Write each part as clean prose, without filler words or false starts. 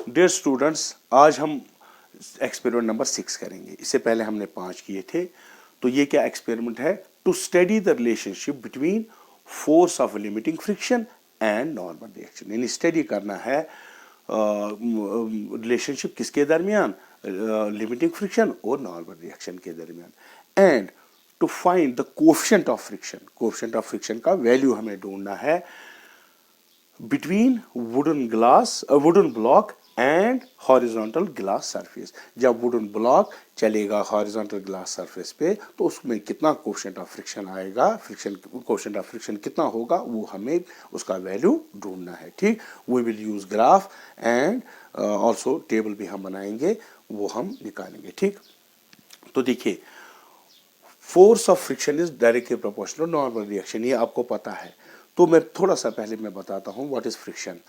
Dear students, आज हम experiment number 6 करेंगे। इससे पहले हमने 5 किए थे। तो ये क्या एक्सपेरिमेंट है? To study the relationship between force of limiting friction and normal reaction. यानी स्टडी करना है रिलेशनशिप किसके दरमियान, लिमिटिंग फ्रिक्शन और नॉर्मल रिएक्शन के दरमियान। And to find the coefficient of friction, coefficient of friction का वैल्यू हमें ढूंढना है between wooden block and horizontal glass surface. जब वुडन ब्लॉक चलेगा हॉरिजॉन्टल ग्लास सरफेस पे तो उसमें कितना कोएफिशिएंट ऑफ फ्रिक्शन आएगा, फ्रिक्शन कोएफिशिएंट ऑफ फ्रिक्शन कितना होगा, वो हमें उसका वैल्यू ढूंढना है। ठीक, we will use graph and also table भी हम बनाएंगे, वो हम निकालेंगे। ठीक, तो देखिए, force of friction is directly proportional normal reaction, ये आपको पता है। तो मैं थोड़ा सा पहले मैं बताता हूँ व्हाट इज फ्रिक्शन।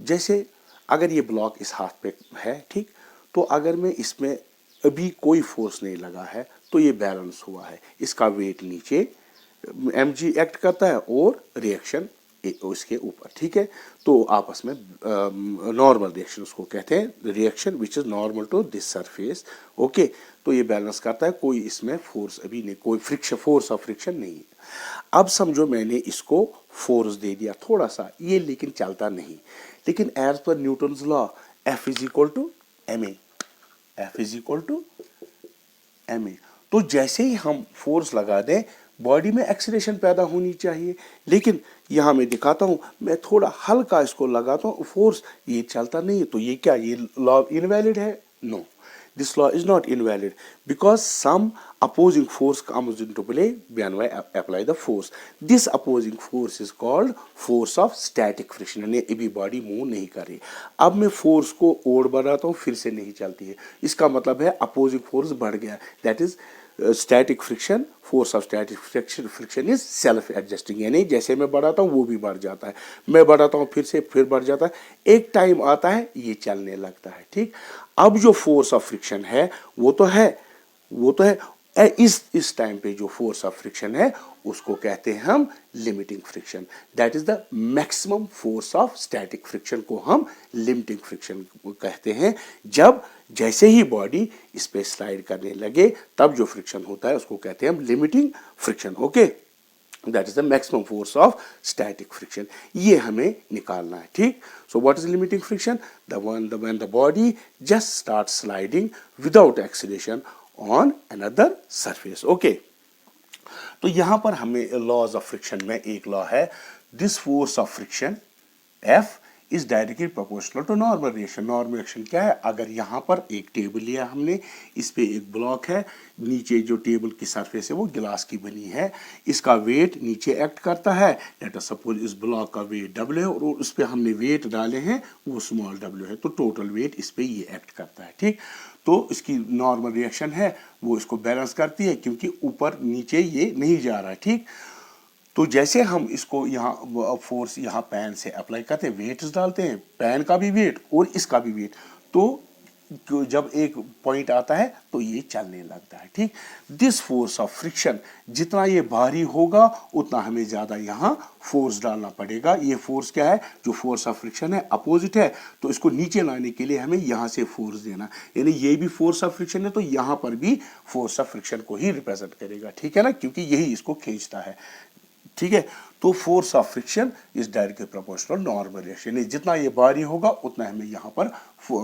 जैसे अगर ये ब्लॉक इस हाथ पे है, ठीक, तो अगर मैं इसमें अभी कोई फोर्स नहीं लगा है तो ये बैलेंस हुआ है, इसका वेट नीचे mg एक्ट करता है और रिएक्शन उसके ऊपर। ठीक है, तो आपस में नॉर्मल रिएक्शन उसको कहते हैं, reaction which is normal to this surface. Okay, तो ये बैलेंस करता है, कोई इसमें फोर्स अभी नहीं, कोई फ्रिक्शन, फोर्स ऑफ फ्रिक्शन नहीं है। अब समझो मैंने इसको फोर्स दे दिया थोड़ा सा, ये लेकिन चलता नहीं। लेकिन एज पर Newton's law F is equal to m a, F is equal to m a. तो जैसे ही हम फोर्स लगा दें बॉडी में एक्सीलरेशन पैदा होनी चाहिए। लेकिन यहां मैं दिखाता हूं, मैं थोड़ा हल्का इसको लगाता हूं, फोर्स ये चलता नहीं है। तो ये क्या, ये लॉ इनवैलिड है? No, this law is not invalid because some opposing force comes into play when I apply the force. This opposing force is called force of static friction, यानी अभी बॉडी मूव नहीं कर रही। अब मैं force को और बढ़ाता हूँ, फिर से नहीं चलती है, इसका मतलब है अपोजिंग फोर्स बढ़ गया। That is static friction, force of static friction is self adjusting, यानी जैसे मैं बढ़ाता हूँ वो भी बढ़ जाता है, मैं बढ़ाता हूँ फिर से फिर बढ़ जाता है, एक टाइम आता है ये चलने लगता है। ठीक, अब जो फोर्स ऑफ फ्रिक्शन है वो तो है, वो तो है, इस टाइम पे जो फोर्स ऑफ फ्रिक्शन है उसको कहते हैं हम limiting friction. That is the maximum force of static friction को हम लिमिटिंग फ्रिक्शन कहते हैं। जब जैसे ही बॉडी इस पे स्लाइड करने लगे तब जो फ्रिक्शन होता है उसको कहते हैं हम limiting friction. Okay, that is the maximum force of static friction, ये हमें निकालना है। ठीक, so what is limiting friction? The one when the body just start sliding without acceleration on another surface. Okay, तो यहां पर हमें लॉज ऑफ फ्रिक्शन में एक लॉ है, this force of friction F is directly proportional to normal reaction. Normal reaction क्या है? अगर यहाँ पर एक टेबल लिया हमने, इस पे एक ब्लॉक है, नीचे जो टेबल की सरफेस है वो गिलास की बनी है, इसका वेट नीचे एक्ट करता है। लेट अस सपोज इस ब्लॉक का वेट W है और उस पे हमने वेट डाले हैं वो स्मॉल w है, तो टोटल वेट इस पे ये एक्ट करता है। ठीक, तो इसकी नॉर्मल रिएक्शन है वो इसको बैलेंस करती है क्योंकि ऊपर नीचे ये नहीं जा रहा है। ठीक, तो जैसे हम इसको यहाँ फोर्स यहाँ पैन से अप्लाई करते हैं, वेट्स डालते हैं, पैन का भी वेट और इसका भी वेट, तो जब एक पॉइंट आता है तो ये चलने लगता है। ठीक, दिस फोर्स ऑफ फ्रिक्शन, जितना ये भारी होगा उतना हमें ज्यादा यहाँ फोर्स डालना पड़ेगा। ये फोर्स क्या है? जो फोर्स ऑफ फ्रिक्शन है अपोजिट है, तो इसको नीचे लाने के लिए हमें यहाँ से फोर्स देना, यानी ये भी फोर्स ऑफ फ्रिक्शन है तो यहाँ पर भी फोर्स ऑफ फ्रिक्शन को ही रिप्रेजेंट करेगा। ठीक है ना, क्योंकि यही इसको खींचता है। ठीक है, तो force of friction is directly proportional normal reaction, जितना ये भारी होगा उतना हमें यहाँ पर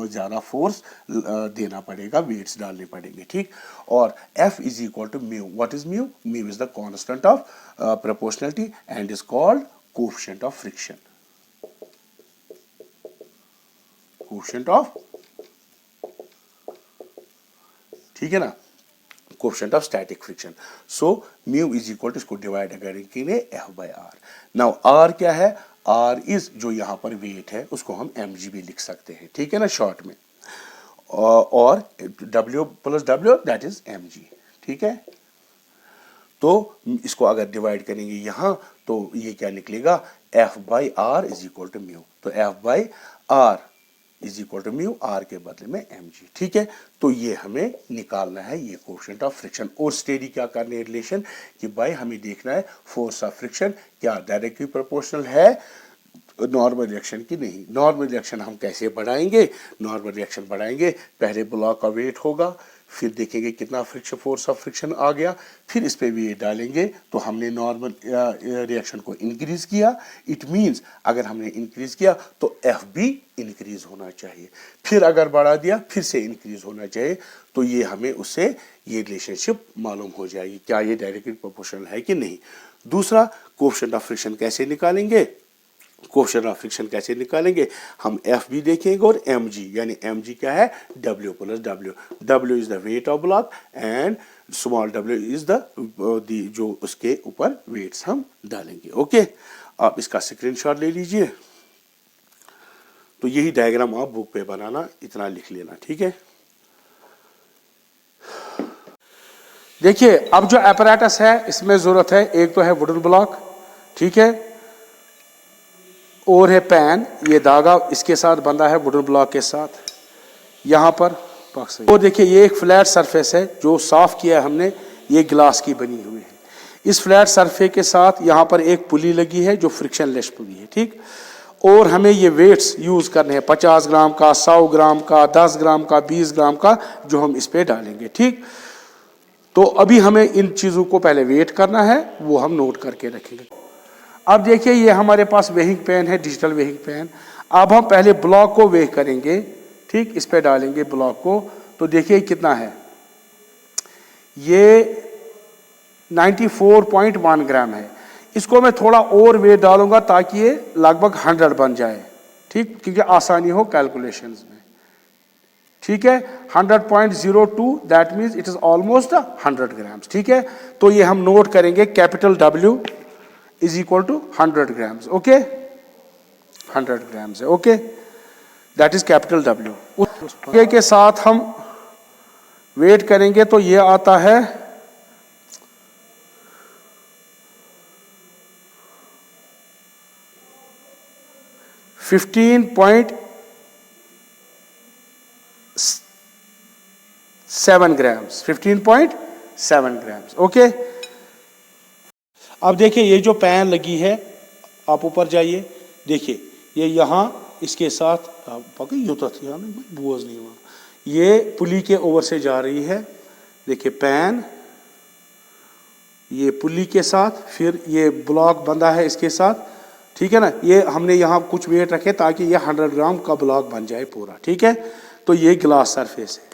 ज्यादा फोर्स देना पड़ेगा, वेट्स डालने पड़ेंगे। ठीक, और F is equal to mu. What is mu? Mu is the constant of proportionality and is called coefficient of friction, coefficient of, ठीक है ना, coefficient of static friction. So mu is equal to, इसको divide करने के लिए F by R. Now R क्या है? Are is जो यहाँ पर वेट है उसको हम mg भी लिख सकते हैं, ठीक है ना, शॉर्ट में, और W plus W that is mg। ठीक है, तो इसको अगर डिवाइड करेंगे यहाँ तो ये क्या निकलेगा? F by R is equal to mu. तो F by R is equal to mu, R के बदले में mg। ठीक है, तो ये हमें निकालना है ये कोएफिशिएंट ऑफ फ्रिक्शन। और स्टडी क्या करनी है रिलेशन कि भाई हमें देखना है फोर्स ऑफ फ्रिक्शन क्या डायरेक्टली प्रोपोर्शनल है नॉर्मल रिएक्शन की नहीं। नॉर्मल रिएक्शन हम कैसे बढ़ाएंगे? नॉर्मल रिएक्शन बढ़ाएंगे, पहले ब्लॉक का वेट होगा, फिर देखेंगे कितना फ्रिक्शन, फोर्स ऑफ फ्रिक्शन आ गया, फिर इस पे वेट डालेंगे तो हमने नॉर्मल रिएक्शन को इंक्रीज किया। इट मींस अगर हमने इंक्रीज किया तो एफ भी इंक्रीज होना चाहिए, फिर अगर बढ़ा दिया फिर से इंक्रीज होना चाहिए। तो ये हमें उससे ये रिलेशनशिप मालूम हो जाएगी, क्या ये डायरेक्टली प्रोपोर्शनल है कि नहीं। दूसरा, कोएफिशिएंट ऑफ फ्रिक्शन कैसे निकालेंगे? कोएफिशिएंट ऑफ फ्रिक्शन कैसे निकालेंगे? हम एफ भी देखेंगे और एम जी, यानी एम जी क्या है? W plus W. W is the weight of block and small W is the जो उसके ऊपर वेट्स हम डालेंगे। ओके, आप इसका स्क्रीनशॉट ले लीजिए। तो यही डायग्राम आप बुक पे बनाना, इतना लिख लेना, ठीक है। देखिए, अब जो apparatus है इसमें जरूरत है, एक तो है वुडन ब्लॉक, ठीक है, और है पैन, ये धागा इसके साथ बंधा है वुडन ब्लॉक के साथ यहाँ पर। और देखिए ये एक फ्लैट सरफेस है जो साफ किया है हमने, ये ग्लास की बनी हुई है। इस फ्लैट सरफेस के साथ यहाँ पर एक पुली लगी है जो फ्रिक्शन लेस पुली है, ठीक। और हमें ये वेट्स यूज करने हैं, 50 ग्राम का, 100 ग्राम का, 10 ग्राम का, 20 ग्राम का, जो हम इस पे डालेंगे, ठीक। तो अभी हमें इन चीजों को पहले वेट करना है, वो हम नोट करके रखेंगे। अब देखिए ये हमारे पास वेइंग पेन है, डिजिटल वेइंग पेन। अब हम पहले ब्लॉक को वेट करेंगे, ठीक, इस पे डालेंगे ब्लॉक को। तो देखिए कितना है, ये 94.1 ग्राम है। इसको मैं थोड़ा और वेट डालूंगा ताकि ये लगभग 100 बन जाए, ठीक, क्योंकि आसानी हो कैलकुलेशंस में, ठीक है। 100.02 that means it is almost 100 grams, ठीक है। तो ये हम नोट करेंगे, capital W is equal to 100 grams, okay, 100 grams है, okay, that is capital W। उसके के साथ हम वेट करेंगे तो ये आता है 15.7 ग्राम्स, 15.7 ग्राम्स, ओके। अब देखिए ये जो पैन लगी है, आप ऊपर जाइए, देखिए ये यहाँ इसके साथ बोझ नहीं हुआ, ये पुली के ओवर से जा रही है। देखिए पैन ये पुली के साथ, फिर ये ब्लॉक बंधा है इसके साथ, ठीक है ना। ये हमने यहाँ कुछ वेट रखे ताकि ये 100 ग्राम का ब्लॉक बन जाए पूरा, ठीक है। तो ये ग्लास सरफेस है,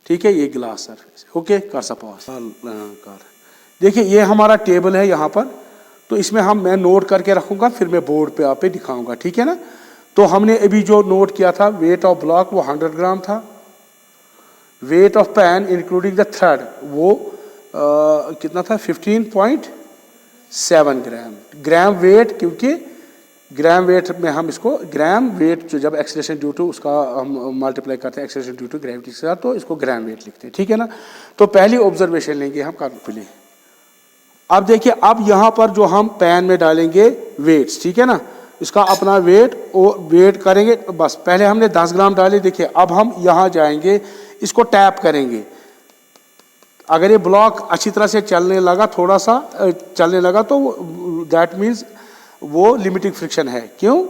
ठीक है, ये ग्लास सरफेस है, ओके। कर सपोज देखिए ये हमारा टेबल है यहाँ पर, तो इसमें मैं नोट करके रखूंगा, फिर मैं बोर्ड पे आप दिखाऊंगा, ठीक है ना। तो हमने अभी जो नोट किया था, वेट ऑफ ब्लॉक वो 100 ग्राम था, weight of pan including the thread वो कितना था, 15.7 ग्राम। ग्राम वेट, क्योंकि ग्राम वेट में हम इसको ग्राम वेट जो जब एक्सेलरेशन ड्यू टू उसका हम मल्टीप्लाई करते हैं एक्सेलरेशन ड्यू टू ग्रेविटी के साथ, तो इसको ग्राम वेट लिखते हैं, ठीक है ना। तो पहली ऑब्जर्वेशन लेंगे हम कार्बोफिली। अब देखिए, अब यहाँ पर जो हम पैन में डालेंगे वेट्स, ठीक है ना, इसका अपना वेट और वेट करेंगे। बस पहले हमने 10 ग्राम डाले, देखिए अब हम यहाँ जाएंगे, इसको टैप करेंगे। अगर ये ब्लॉक अच्छी तरह से चलने लगा, थोड़ा सा चलने लगा, तो दैट मीन्स वो लिमिटिंग फ्रिक्शन है। क्यों?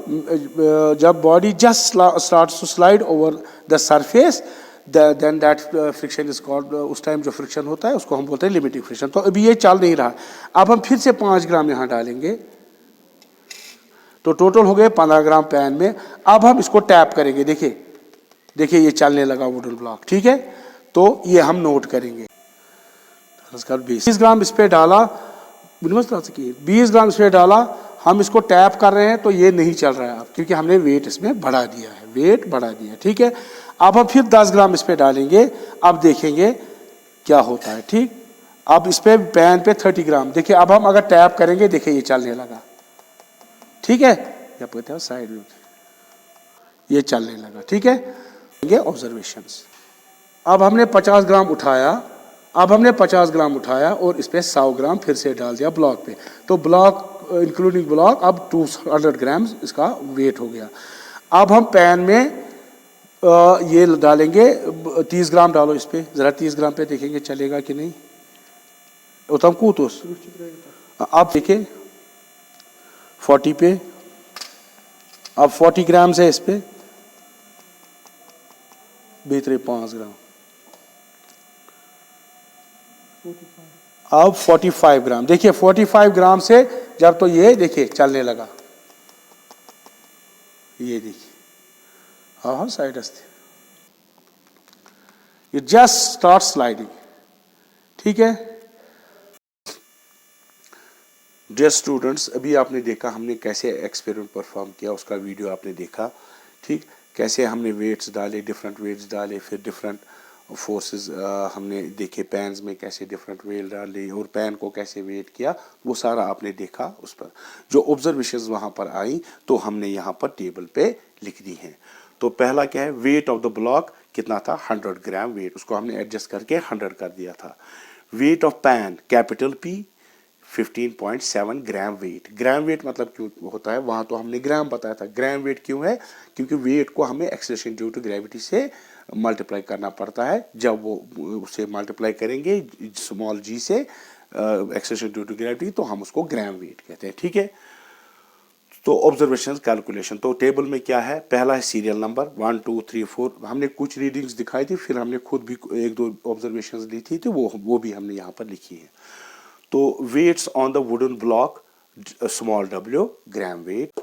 जब body just starts to slide over the surface, then that friction is called, उस टाइम जो फ्रिक्शन होता है उसको हम बोलते हैं लिमिटिंग फ्रिक्शन। तो अभी ये चल नहीं रहा, अब हम फिर से 5 ग्राम यहाँ डालेंगे, तो टोटल हो गए 15 ग्राम पैन में। अब हम इसको टैप करेंगे, देखिए देखिए ये चलने लगा वुडन ब्लॉक, ठीक है। तो ये हम नोट करेंगे। 20 ग्राम इस पे डाला, 20 ग्राम इस पे डाला, हम इसको टैप कर रहे हैं तो ये नहीं चल रहा है अब, क्योंकि हमने वेट इसमें बढ़ा दिया है, वेट बढ़ा दिया, ठीक है। अब हम फिर 10 ग्राम इस पे डालेंगे, अब देखेंगे क्या होता है, ठीक। अब इस पे पैन पे 30 ग्राम, देखिए अब हम अगर टैप करेंगे, देखिए ये चलने लगा, ठीक है, या कहते हैं साइड में ये चलने लगा, ठीक है। ये ऑब्जर्वेशंस। अब हमने 50 ग्राम उठाया, अब हमने 50 ग्राम उठाया और इस पे 100 ग्राम फिर से डाल दिया ब्लॉक पे, तो ब्लॉक इंक्लूडिंग ब्लॉक अब 200 ग्राम इसका वेट हो गया। अब हम पैन में ये डालेंगे, 30 ग्राम डालो इस पे, जरा 30 ग्राम पे देखेंगे चलेगा कि नहीं। उतम कूतोस अब देखिए 40 पे, अब 40 ग्राम से इस पे भीतरे 5 ग्राम, अब 45 ग्राम। देखिए 45 ग्राम से जब तो ये देखिए चलने लगा, ये देखिए हाँ हाँ साइड अस्ते, ये जस्ट स्टार्ट स्लाइडिंग। ठीक है डियर स्टूडेंट्स, अभी आपने देखा हमने कैसे एक्सपेरिमेंट परफॉर्म किया, उसका वीडियो आपने देखा। ठीक, कैसे हमने वेट्स डाले, डिफरेंट वेट्स डाले, फिर डिफरेंट फोर्सेस हमने देखे, पैन्स में कैसे डिफरेंट वेट डाले और पैन को कैसे वेट किया, वो सारा आपने देखा। उस पर जो ऑब्जर्वेशंस वहाँ पर आई तो हमने यहाँ पर टेबल पे लिख दी हैं। तो पहला क्या है, वेट ऑफ द ब्लॉक कितना था, 100 ग्राम वेट, उसको हमने एडजस्ट करके 100 कर दिया था। Weight of pan capital P 15.7 gram weight. Gram weight मतलब क्यों होता है, वहां तो हमने ग्राम बताया था। ग्राम वेट क्यों है, क्योंकि वेट को हमें एक्सेलरेशन ड्यू टू ग्रेविटी से मल्टीप्लाई करना पड़ता है। जब वो उसे मल्टीप्लाई करेंगे स्मॉल जी से एक्सेलरेशन ड्यू टू ग्रेविटी, तो हम उसको ग्राम वेट कहते हैं। ठीक है, तो ऑब्जर्वेशन कैलकुलेशन, तो टेबल में क्या है, पहला है सीरियल नंबर 1 2 3 4, हमने कुछ रीडिंग्स दिखाई थी, फिर हमने खुद भी एक दो ऑब्जर्वेशन ली थी, तो वो भी हमने यहाँ पर लिखी है। तो weights on the wooden block small डब्ल्यू ग्राम वेट,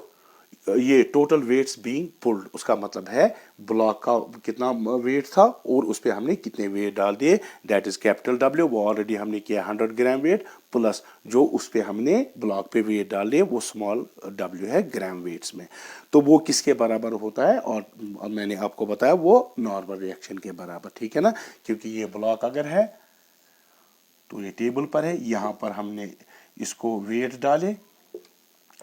ये टोटल वेट्स बीइंग पुल्ड, उसका मतलब है ब्लॉक का कितना वेट था और उस पर हमने कितने वेट डाल दिए, दैट इज कैपिटल डब्ल्यू, वो ऑलरेडी हमने किया 100 ग्राम वेट, प्लस जो उस पर हमने ब्लॉक पे वेट डाल दिए वो स्मॉल डब्ल्यू है ग्राम वेट्स में। तो वो किसके बराबर होता है, और मैंने आपको बताया वो नॉर्मल रिएक्शन के बराबर। ठीक है ना, क्योंकि ये ब्लॉक अगर है तो ये टेबल पर है, यहाँ पर हमने इसको वेट डाले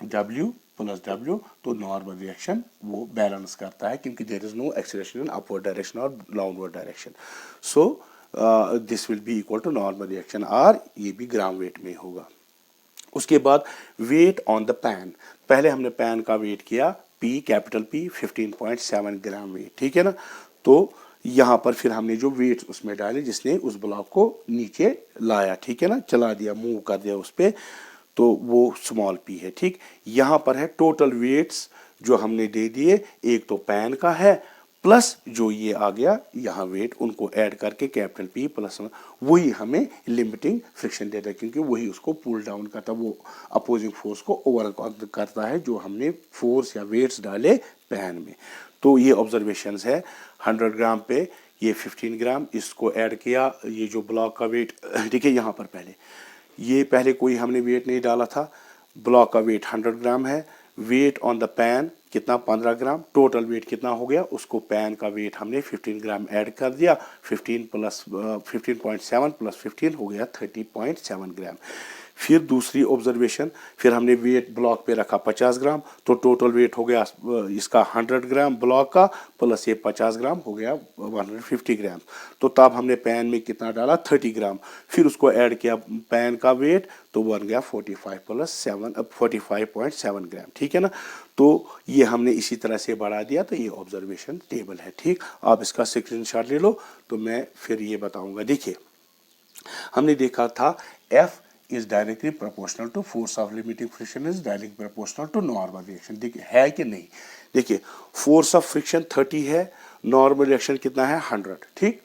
W प्लस W, तो नॉर्मल रिएक्शन वो बैलेंस करता है, क्योंकि there is no acceleration in upward direction और downward direction. So this will be equal to normal reaction, और ये भी ग्राम वेट में होगा। उसके बाद वेट ऑन द पैन, पहले हमने पैन का वेट किया P capital P 15.7 gram weight. ठीक है ना, तो यहाँ पर फिर हमने जो वेट उसमें डाले जिसने उस ब्लॉक को नीचे लाया, ठीक है ना, चला दिया, मूव कर दिया उस पर, तो वो स्मॉल p है। ठीक, यहाँ पर है टोटल वेट्स जो हमने दे दिए, एक तो पैन का है प्लस जो ये आ गया यहाँ वेट, उनको ऐड करके कैपिटल P प्लस वही हमें लिमिटिंग फ्रिक्शन देता है, क्योंकि वही उसको पुल डाउन करता है, वो अपोजिंग फोर्स को ओवर करता है जो हमने फोर्स या वेट्स डाले पैन में। तो ये ऑब्जर्वेशंस है 100 ग्राम पे ये 15 ग्राम, इसको ऐड किया, ये जो ब्लॉक का वेट, ठीक है, यहाँ पर पहले कोई हमने वेट नहीं डाला था, ब्लॉक का वेट 100 ग्राम है, वेट ऑन द पैन कितना 15 ग्राम, टोटल वेट कितना हो गया, उसको पैन का वेट हमने 15 ग्राम ऐड कर दिया, 15 प्लस 15.7 प्लस 15 हो गया 30.7 ग्राम। फिर दूसरी ऑब्जर्वेशन, फिर हमने वेट ब्लॉक पे रखा 50 ग्राम, तो टोटल वेट हो गया इसका 100 ग्राम ब्लॉक का, प्लस ये 50 ग्राम हो गया 150 ग्राम। तो तब हमने पैन में कितना डाला 30 ग्राम, फिर उसको ऐड किया पैन का वेट, तो बन गया 45 प्लस 7 45.7 ग्राम। ठीक है ना, तो ये हमने इसी तरह से बढ़ा दिया, तो ये ऑब्जर्वेशन टेबल है। ठीक, आप इसका स्क्रीनशॉट ले लो, तो मैं फिर ये बताऊंगा। देखिए हमने देखा था F is directly proportional to force of limiting friction is directly proportional to normal reaction। देखिए है कि नहीं, देखिए फोर्स ऑफ फ्रिक्शन 30 है, नॉर्मल रिएक्शन कितना है 100। ठीक,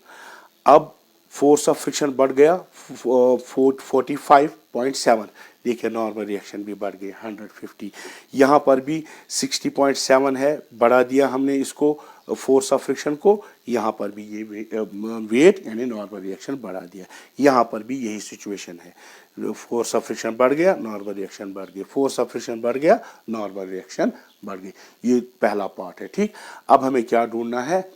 अब फोर्स ऑफ फ्रिक्शन बढ़ गया 45.7, देखिए नॉर्मल रिएक्शन भी बढ़ गई 150, यहाँ पर भी 60.7 है, बढ़ा दिया हमने इसको फोर्स ऑफ फ्रिक्शन को, यहाँ पर भी ये वेट यानी नॉर्मल रिएक्शन बढ़ा दिया, यहाँ पर भी यही सिचुएशन है, फोर्स ऑफ फ्रिक्शन बढ़ गया, नॉर्मल रिएक्शन बढ़ गई, फोर्स ऑफ फ्रिक्शन बढ़ गया, नॉर्मल रिएक्शन बढ़ गई। ये पहला पार्ट है। ठीक, अब हमें क्या ढूंढना है,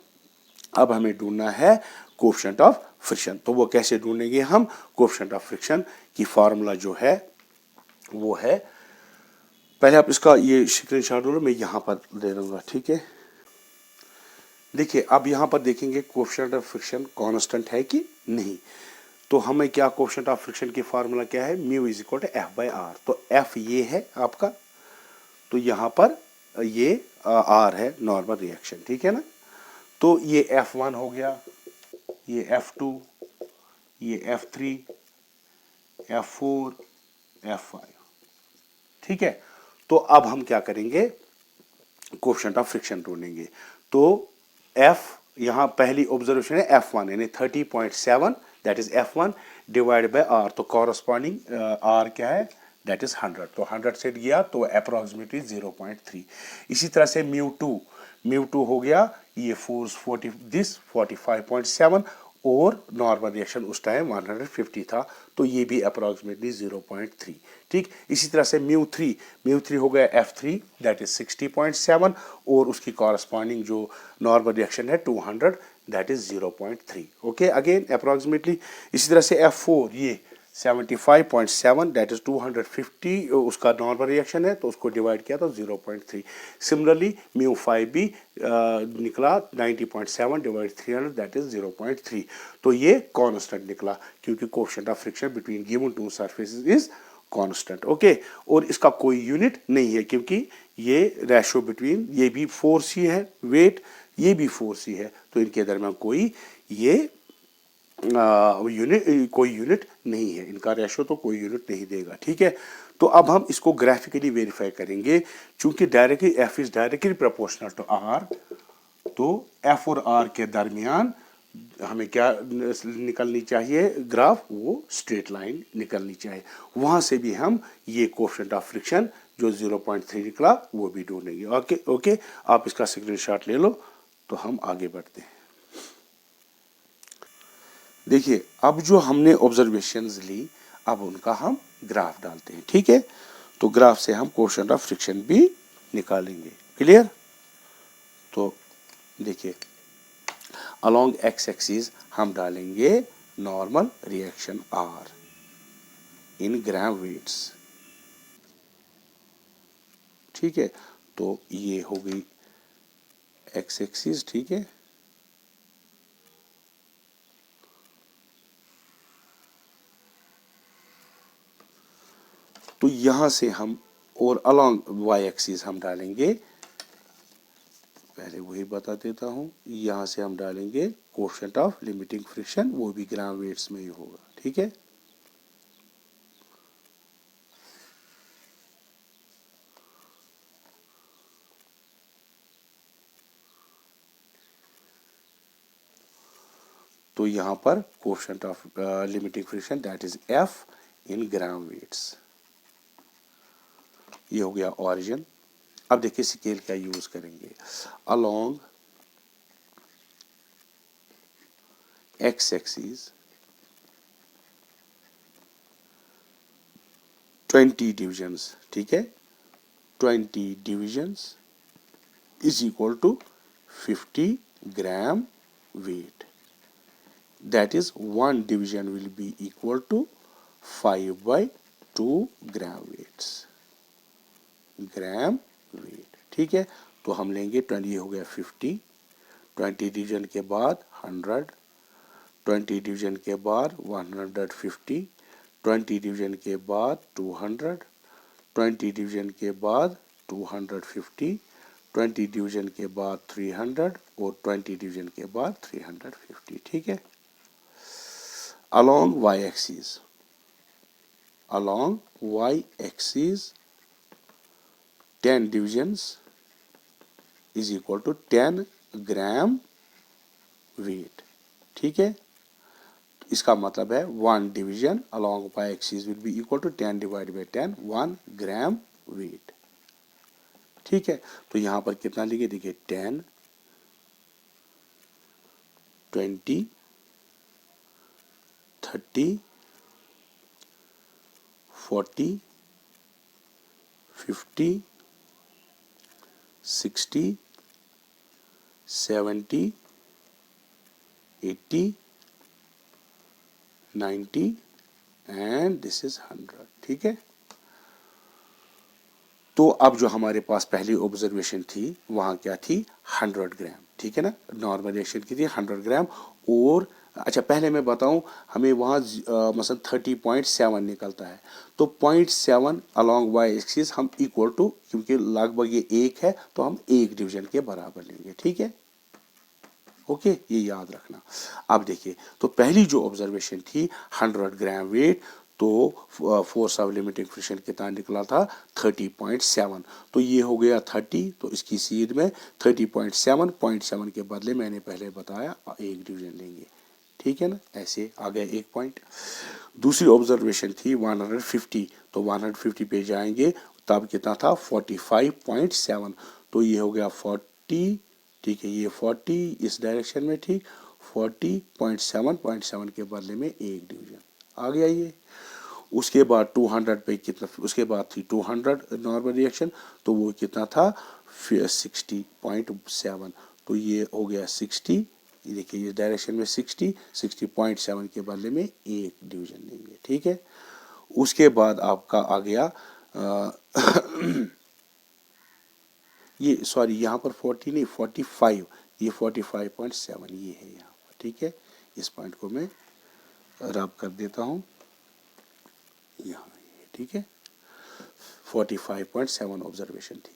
अब हमें ढूंढना है कोएफिशिएंट ऑफ फ्रिक्शन। तो वो कैसे ढूंढेंगे हम, कोएफिशिएंट ऑफ फ्रिक्शन की फार्मूला जो है वो है, पहले आप इसका ये स्क्रीनशॉट लो, मैं यहाँ पर दे दूंगा। ठीक है, देखिए अब यहाँ पर देखेंगे कोएफिशिएंट ऑफ फ्रिक्शन कांस्टेंट है कि नहीं, तो हमें क्या कोएफिशिएंट ऑफ फ्रिक्शन की फार्मूला क्या है, mu is equal to F by R. तो एफ ये है आपका, तो यहाँ पर ये आर है नॉर्मल रिएक्शन। ठीक है ना, तो ये F1 हो गया, ये F2, ये F3, F4, F5। ठीक है, तो अब हम क्या करेंगे, कोएफिशिएंट ऑफ फ्रिक्शन ढूंढेंगे। तो F यहाँ पहली ऑब्जर्वेशन है F1 यानी 30.7 that is F1 divide by R, तो कॉरस्पॉन्डिंग R क्या है दैट इज 100, तो 100 से गया तो अप्रोक्सीमेटली 0.3। इसी तरह से म्यू टू हो गया ये फोर्स 45.7 और नॉर्मल रिएक्शन उस टाइम 150 था, तो ये भी अप्रोक्सीमेटली 0.3। ठीक, इसी तरह से म्यू थ्री हो गया F3 दैट इज 60.7 और उसकी कॉरस्पॉन्डिंग जो नॉर्मल रिएक्शन है 200 that is 0.3। Okay, again approximately. इसी तरह से F4 ये 75.7 दैट इज 250 उसका नॉर्मल रिएक्शन है, तो उसको डिवाइड किया तो 0.3। सिमिलरली म्यू5 भी निकला 90.7 डिवाइड 300 दैट इज 0.3। तो ये कांस्टेंट निकला क्योंकि coefficient of friction between given to surfaces is constant. Okay, और इसका कोई यूनिट नहीं है क्योंकि ये रेशो बिटवीन ये भी फोर्स ही है वेट, ये भी फोर्स ही है, तो इनके दरमियान कोई ये कोई यूनिट नहीं है, इनका रेशो तो कोई यूनिट नहीं देगा। ठीक है, तो अब हम इसको ग्राफिकली वेरीफाई करेंगे। चूंकि directly F is directly proportional to R, तो F और R के दरमियान हमें क्या निकलनी चाहिए ग्राफ, वो स्ट्रेट लाइन निकलनी चाहिए। वहां से भी हम ये कोएफिशिएंट ऑफ फ्रिक्शन जो 0.3 निकला वो भी ढूंढेंगे। ओके ओके, आप इसका स्क्रीनशॉट ले लो तो हम आगे बढ़ते हैं। देखिए, अब जो हमने ऑब्जर्वेशंस ली अब उनका हम ग्राफ डालते हैं। ठीक है, तो ग्राफ से हम कोएफिशिएंट ऑफ फ्रिक्शन भी निकालेंगे। क्लियर? तो देखिए, अलोंग एक्स एक्सिस हम डालेंगे नॉर्मल रिएक्शन R इन ग्राम वेट्स। ठीक है, तो ये हो गई एक्स एक्सिस। ठीक है, तो यहां से हम और अलोंग वाई एक्सिस हम डालेंगे, पहले वही बता देता हूं, यहां से हम डालेंगे कोएफिशिएंट ऑफ लिमिटिंग फ्रिक्शन, वो भी ग्राम वेट्स में ही होगा। ठीक है, तो यहां पर coefficient of limiting friction that is F in gram weights. ये हो गया ओरिजिन। अब देखिए स्केल क्या यूज करेंगे। अलोंग एक्स एक्सिस 20 डिविजन्स, ठीक है, 20 divisions is equal to 50 gram weight, that is one division will be equal to 5/2 gram weights, gram weight. ठीक है, तो हम लेंगे 20, ये हो गया 50, 20 डिवीजन के बाद 100, 20 डिवीजन के बाद 150, 20 डिवीजन के बाद 200, 20 डिवीजन के बाद 250, 20 डिवीजन के बाद 300 और 20 डिवीजन के बाद 350। ठीक है, along y-axis, along y-axis 10 divisions is equal to 10 gram weight. ठीक है, इसका मतलब है 1 division along y-axis will be equal to 10 divided by 10, 1 gram weight. ठीक है, तो यहां पर कितना लिखे, देखिए 10, 20, 30, 40, 50, 60, 70, 80, 90 एंड दिस इज 100। ठीक है, तो अब जो हमारे पास पहली ऑब्जर्वेशन थी वहां क्या थी, 100 ग्राम। ठीक है ना, नॉर्मल रिएक्शन की थी 100 ग्राम। और अच्छा, पहले मैं बताऊं, हमें वहाँ मसलन 30.7 निकलता है, तो 0.7 अलॉन्ग वाई एक्सिस हम इक्वल टू, क्योंकि लगभग ये एक है तो हम एक डिवीजन के बराबर लेंगे। ठीक है, ओके, ये याद रखना। अब देखिए, तो पहली जो ऑब्जर्वेशन थी 100 ग्राम वेट, तो फोर्स ऑफ लिमिटिंग फ्रिक्शन कितना निकला था 30.7। तो ये हो गया 30, तो इसकी सीध में 30.7 0.7 के बदले मैंने पहले बताया एक डिवीजन लेंगे, ठीक है ना। ऐसे आ गया एक पॉइंट। दूसरी ऑब्जर्वेशन थी 150, तो 150 पे जाएंगे तब कितना था 45.7, तो ये हो गया 40, ठीक है, ये 40 इस डायरेक्शन में, ठीक, 40.7 के बदले में एक डिवीजन आ गया ये। उसके बाद 200 पे कितना, उसके बाद थी 200 नॉर्मल रिएक्शन, तो वो कितना था 60.7, तो ये हो गया 60, देखिए इस डायरेक्शन में 60.7 के बदले में एक डिवीजन लेंगे, ठीक है। उसके बाद आपका आ गया ये सॉरी यहाँ पर 40 नहीं 45, ये 45.7 ये है यहाँ पर, ठीक है। इस पॉइंट को मैं रब कर देता हूँ यहाँ, ठीक है। 45.7 ऑब्जर्वेशन थी,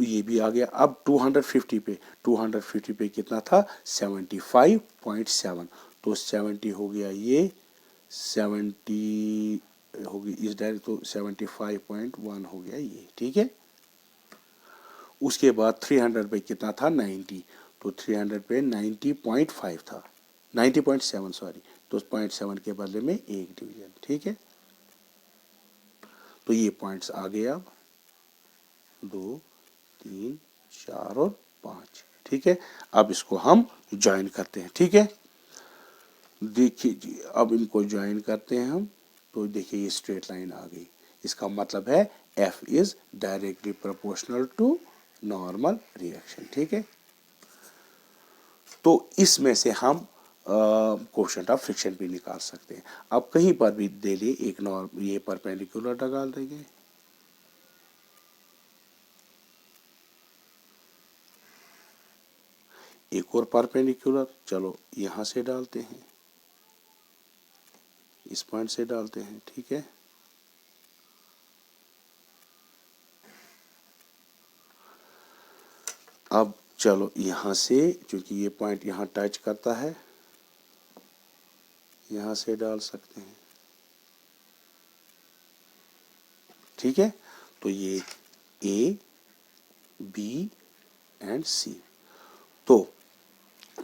ये भी आ गया। अब 250 पे कितना था 75.7, तो 70 हो गया, ये 70 होगी इस डायरेक्ट, तो 75.1 हो गया ये, ठीक है। उसके बाद 300 पे कितना था 90, तो 300 पे 90.5 था, 90.7 सॉरी, तो 0.7 के बदले में एक डिवीजन, ठीक है। तो ये पॉइंट्स आ गए अब 2 3 4 और 5, ठीक है। अब इसको हम ज्वाइन करते हैं, ठीक है। देखिए जी, अब इनको ज्वाइन करते हैं हम, तो देखिए ये स्ट्रेट लाइन आ गई। इसका मतलब है F is directly proportional to normal reaction, ठीक है। तो इसमें से हम कोएफिशिएंट ऑफ फ्रिक्शन भी निकाल सकते हैं। अब कहीं पर भी दे लिए एक नॉर्मल, ये परपेंडिकुलर डाल देंगे, एक और परपेंडिकुलर, चलो यहाँ से डालते हैं, इस पॉइंट से डालते हैं, ठीक है। अब चलो यहाँ से, क्योंकि ये पॉइंट यहाँ टच करता है, यहाँ से डाल सकते हैं, ठीक है। तो ये A, B एंड C। तो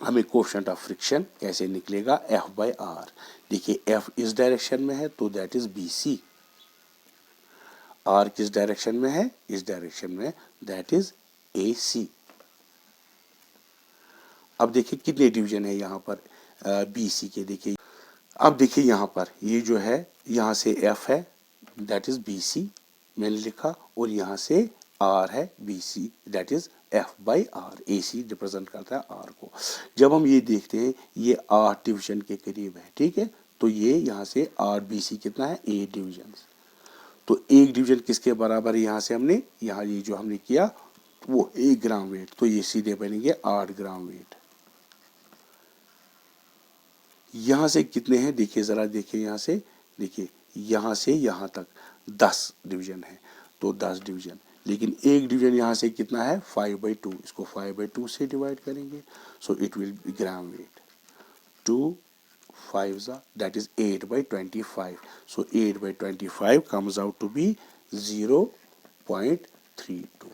हमें कोएफिशिएंट ऑफ फ्रिक्शन कैसे निकलेगा F/R। देखिए F इस डायरेक्शन में है तो दैट इज BC, R किस डायरेक्शन में है, इस डायरेक्शन में, दैट इज AC। अब देखिए कितने डिवीजन है यहाँ पर BC के, देखिए अब देखिए यहाँ पर ये जो है, यहाँ से F है दैट इज BC मैंने लिखा, और यहाँ से R है BC that is F/R। AC represent करता है R को। जब हम ये देखते हैं ये 8 डिवीजन के करीब है, ठीक है, तो ये यहाँ से RBC कितना है 8 डिवीजन, तो एक डिवीजन किसके बराबर है, यहाँ से हमने, यहाँ ये जो हमने किया वो 1 ग्राम वेट, तो ये सीधे बनेंगे 8 ग्राम वेट। यहाँ से कितने हैं देखिए ज़रा, देखिए यहाँ से, देखिए यहाँ से यहाँ तक 10 डिवीजन है, तो 10 डिवीजन, लेकिन एक डिवीजन यहाँ से कितना है 5/2, इसको 5/2 से डिवाइड करेंगे, so it will be gram weight, 2 5 that is 8/25, so 8/25 comes out to be 0.32।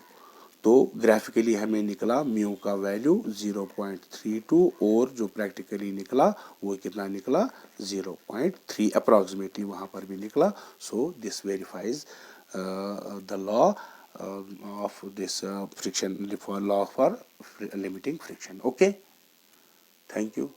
तो ग्राफिकली हमें निकला म्यू का वैल्यू 0.32, और जो प्रैक्टिकली निकला वो कितना निकला 0.3 अप्रॉक्सीमेटली वहाँ पर भी निकला। So this verifies the law of this friction, law for limiting friction. Okay, thank you.